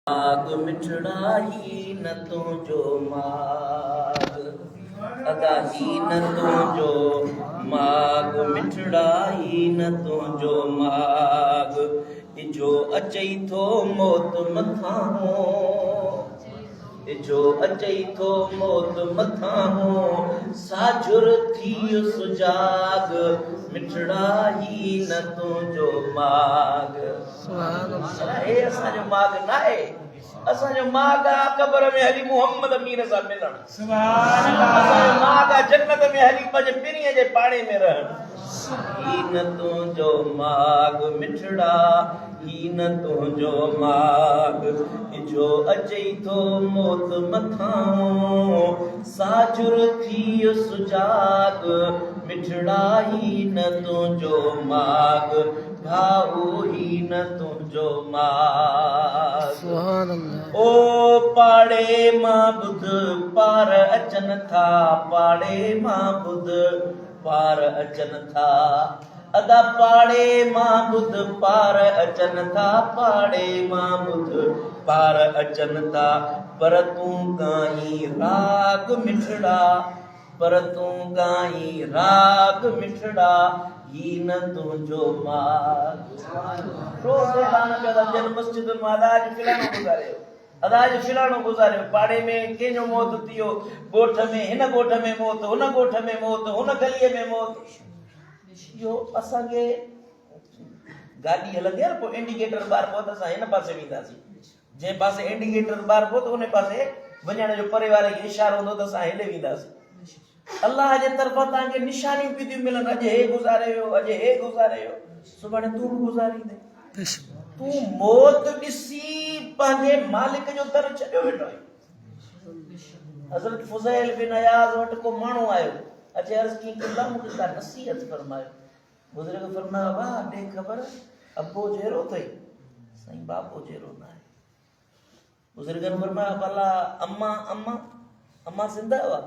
माग मिठड़ा ही न तुझो माग अदा ही न तुझो माग मिठड़ा ही न तुझो माग इजो अचई थो मौत मथां इजो अचई थो मौत मथां साजुर थी सुजाग मिठड़ा ही न तुझो माग हे असांजो माग न आहे असांजो माग आहे क़बर में हली मोहम्मद अमीर सां मिलण असांजो माग आहे जन्नत में हली पंहिंजे पिरीअ जे पाणे में रहण ही न तुंहिंजो माग मिठड़ा ही न तुंहिंजो माग इजो अचई थो मौत मथां साजुर थी सुजाग मिठड़ा ही न तुंहिंजो माग भाऊ ही न तुंहिंजो माग ओ पाड़े मां बुध पार अचन था पाड़े मां बुध पार अचन था अदा पाड़े मां बुध पार अचन था पाड़े मां बुध पार अचन था पर तूं गाई राग मिठड़ा पर तूं गाई राग मिठड़ा ही न तुंहिंजो माग रोज़ ऐलान कयो जन मस्जिद में अदाज फिलानो गुज़ारियो अदाज फिलानो गुज़ारियो पाड़े में कंहिंजो मौत थियो ॻोठ में हिन ॻोठ में मौत हुन ॻोठ में मौत हुन गलीअ में मौत इहो असांखे गाॾी हलंदी आहे न पोइ इंडिकेटर ॿार पोइ त असां हिन पासे वेंदासीं जंहिं पासे इंडिकेटर ॿार पोइ त उन पासे वञण जो परे वारे खे इशारो हूंदो त असां हेॾे वेंदासीं अल्लाह जे तरफ़ां तव्हांखे निशानियूं पई मिलनि अॼु हे गुज़ारियो अॼु हे गुज़ारियो सुभाणे तूं बि गुज़ारींदे तूं मौत ॾिसी पंहिंजे मालिक जो दर छॾियो वेठो आहीं हज़रत फुज़ैल बिन अयाज़ वटि को माण्हू आयो अचे अर्ज़ की अल्लाह मूंखे का नसीहत फरमायो बुज़ुर्ग फरमायो वाह ॾे ख़बर अबो जहिड़ो अथई साईं बाबो जहिड़ो न आहे बुज़ुर्गनि फरमायो भला अम्मा अम्मा अम्मा ज़िंदा हुआ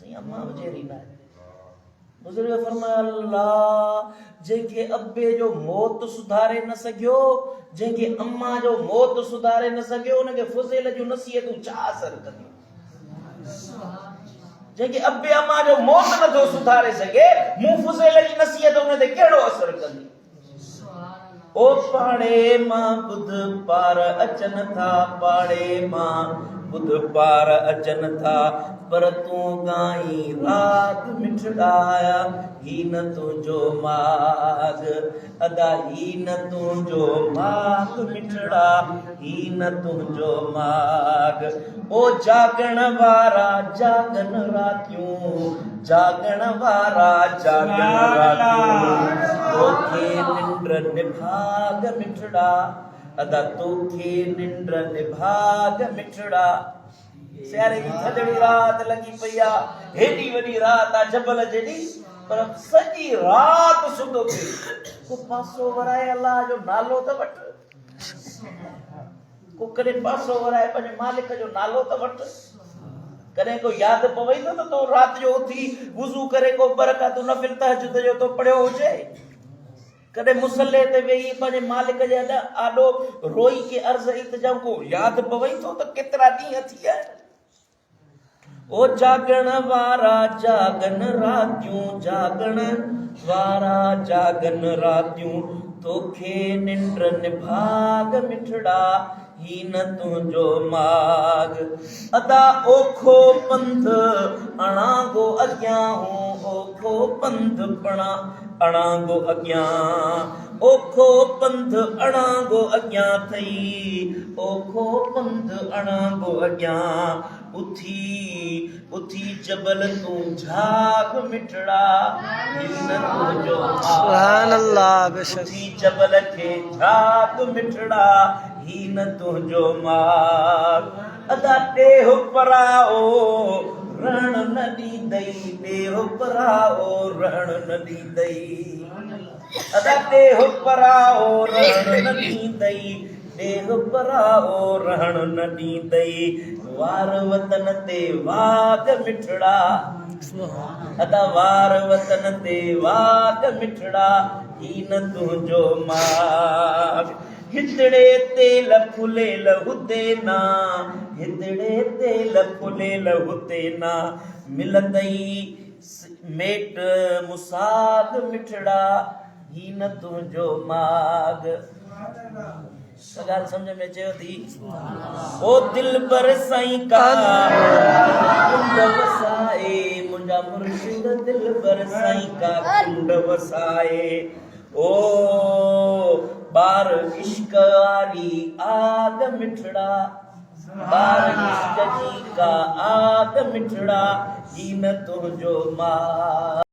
साईं अम्मा जहिड़ी न आहे बुज़ुर्ग फरमायो अल्लाह जंहिंखे अब्बे जो मौत सुधारे न सघियो जंहिंखे अम्मा जो मौत सुधारे न सघियो उनखे फुज़ैल जूं नसीहतूं छा असर कंदियूं जंहिंखे अब्बे अम्मा जो मौत नथो सुधारे सघे मूं फुज़ैल जी नसीहत उन ते कहिड़ो असर कंदी ओ पाड़े मां बुध पार अचन था पाड़े मां बुध पार अचन था पर तूं गाई राग मिठड़ाया ही न तुंहिंजो माग अदा ही न तुंहिंजो माग मिठड़ा ही न तुंहिंजो माग ओ जागण वारा जागन रातियूं जागण वारा जागन रातियूं तोखे निंड निभाग मिठड़ा अदा तोखे निंड निभाग मिठड़ा सियारे जी थधड़ी रात लगी पई आहे हेॾी वॾी रात आहे जबल जेॾी पर सॼी रात सुधो थी को पासो वराए अल्लाह जो नालो त वठ को कॾहिं पासो वराए पंहिंजे मालिक जो नालो त वठ कॾहिं को यादि पवई थो त तो राति जो उथी वुज़ू करे को बरकत नफ़िल तहज्जुद जो तो पढ़ियो हुजे कॾहिं मुसल्ले ते वेही पंहिंजे मालिक जे आॾो रोई के अर्ज़ इल्तिजाम को यादि पवई थो त केतिरा ॾींहं थी विया ओ जागण वारा जागन रातियूं जागण वारा जागन रातियूं तोखे निंड निभाग मिठड़ा ही न तुंहिंजो माग अदा ओखो पंध अणांगो अॻियां हूं ओखो पंध पणा अणांगो अॻियां ओखो पंध अणांगो अॻियां थई ओखो पंध अणांगो अॻियां उथी उथी जबल तूं झाग मिठड़ा ही न तुंहिंजो सुभान अल्लाह उथी जबल खे झाग मिठड़ा ही न तुंहिंजो माग अदा टेह पराओ रण न ॾींदई टेह पराओ रण न ॾींदई अदा टेह पराओ रण न ॾींदई टेह पराओ रण न ॾींदई वार वतन ते वाग मिठड़ा अदा वार वतन ते वाग मिठड़ा ही न तुंहिंजो माग हिदड़े तेल फुले लहुते ना, हिदड़े तेल फुले लहुते ना, मिलंदई मेट मुसाग मिठड़ा ही न तुंहिंजो माग। ॻाल्हि सम्झ में अचेव थी? ओ दिल बर साईं का कुंड वसाए, मुंहिंजा मुर्शिद दिल बर साईं का कुंड वसाए। ओ बार इश्क वारी आग मिठड़ा, बार इश्क जी का आग मिठड़ा ही न तुंहिंजो माग।